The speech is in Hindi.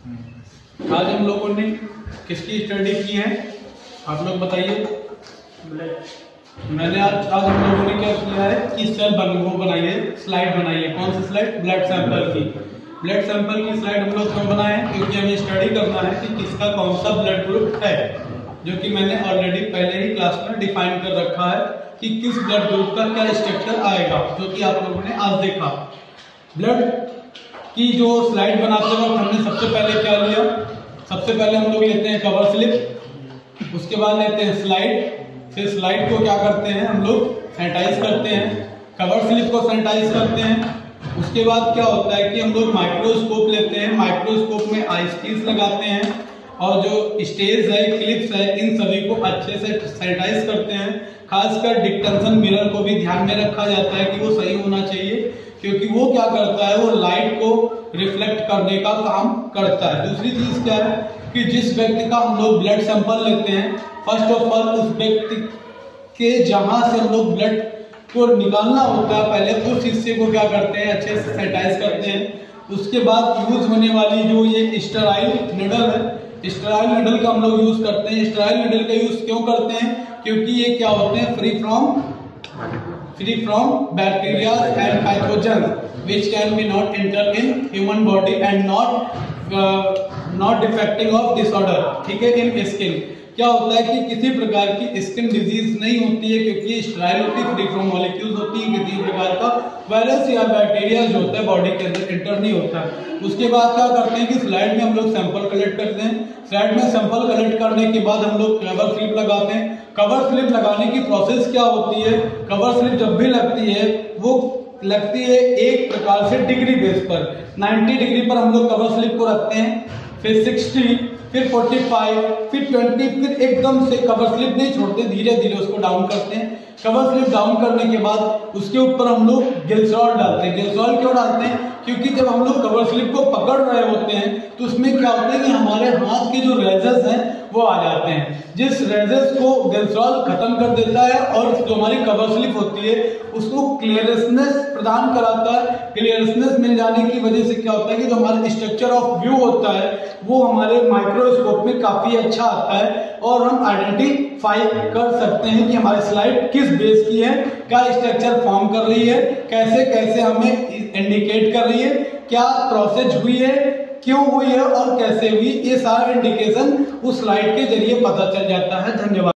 आज हम लोगों ने किसकी स्टडी की है, आप लोग बताइए। मैंने आज हम लोगों ने क्या किया है कि वो बनाई है, स्लाइड बनाई है। कौन सी स्लाइड? ब्लड सैंपल की। ब्लड सैंपल की स्लाइड हम लोग क्यों बनाए हैं? क्योंकि हमें स्टडी करना है कि किसका कौन सा ब्लड ग्रुप है, जो कि मैंने ऑलरेडी पहले ही क्लास में डिफाइन कर रखा है कि किस ब्लड ग्रुप का क्या स्ट्रक्चर आएगा, जो कि आप लोगों ने आज देखा। ब्लड की जो स्लाइड बनाते वक्त हमने सबसे पहले क्या लिया? सबसे पहले हम लोग लेते हैं कवर स्लिप, उसके बाद लेते हैं स्लाइड। फिर स्लाइड को क्या करते हैं हम लोग? सैनिटाइज करते हैं। कवर स्लिप को सैनिटाइज करते हैं। उसके बाद क्या होता है कि हम लोग माइक्रोस्कोप लेते हैं। माइक्रोस्कोप में आईपीस लगाते हैं और जो स्टेज है, क्लिप्स है, इन सभी को अच्छे से सैनिटाइज करते हैं। खासकर डिटेक्शन मिरर को भी ध्यान में रखा जाता है कि वो सही होना चाहिए, क्योंकि वो क्या करता है, वो लाइट को रिफ्लेक्ट करने का काम करता है। दूसरी चीज क्या है कि जिस व्यक्ति का हम लोग ब्लड सैंपल लेते हैं, फर्स्ट ऑफ ऑल उस व्यक्ति के जहां से हम लोग ब्लड को निकालना होता है, पहले उस हिस्से को क्या करते हैं? अच्छे से सैनिटाइज करते हैं। उसके बाद यूज होने वाली जो ये स्टेराइल निडल है, स्टेराइल निडल का हम लोग यूज करते हैं। स्टेराइल निडल का यूज क्यों करते हैं? क्योंकि ये क्या होते हैं? Free from bacteria and pathogen which can be not enter in human body and not defecting of disorder। ठीक है, इन स्किन क्या होता है कि किसी प्रकार की स्किन डिजीज नहीं होती है, क्योंकि स्टेराइल होती है, फ्री फ्रॉम मॉलिक्यूल्स होती है। किसी प्रकार का वायरस या बैक्टीरिया जो होता है बॉडी के अंदर एंटर नहीं होता है। उसके बाद क्या करते हैं कि स्लाइड में हम लोग सैंपल कलेक्ट करते हैं। स्लाइड में सैंपल कलेक्ट करने के बाद हम लोग कवर स्लिप लगाते हैं। कवर स्लिप लगाने की प्रोसेस क्या होती है? कवर स्लिप जब भी लगती है वो लगती है एक प्रकार से डिग्री बेस पर। 90 डिग्री पर हम लोग कवर स्लिप को रखते हैं, फिर 60, फिर 45, फिर 20, फिर एकदम से कवर स्लिप नहीं छोड़ते, धीरे धीरे उसको डाउन करते हैं। कवर स्लिप डाउन करने के बाद उसके ऊपर हम लोग ग्लिसरॉल डालते हैं। ग्लिसरॉल क्यों डालते हैं? क्योंकि जब हम लोग कवर स्लिप को पकड़ रहे होते हैं तो उसमें क्या होता है कि हमारे हाथ के जो रेजेस हैं वो आ जाते हैं, जिस रेजेस को ग्लिसरॉल खत्म कर देता है और जो हमारी कवर स्लिप होती है उसको क्लियरनेस प्रदान कराता है। क्लियरनेस मिल जाने की वजह से क्या होता है कि जो हमारा स्ट्रक्चर ऑफ व्यू होता है वो हमारे माइक्रोस्कोप में काफी अच्छा आता है और हम आइडेंटिफाई कर सकते हैं कि हमारी स्लाइड किस बेस की है, क्या स्ट्रक्चर फॉर्म कर रही है, कैसे कैसे हमें इंडिकेट कर रही है, क्या प्रोसेस हुई है, क्यों हुई है और कैसे हुई। ये सारा इंडिकेशन उस स्लाइड के जरिए पता चल जाता है। धन्यवाद।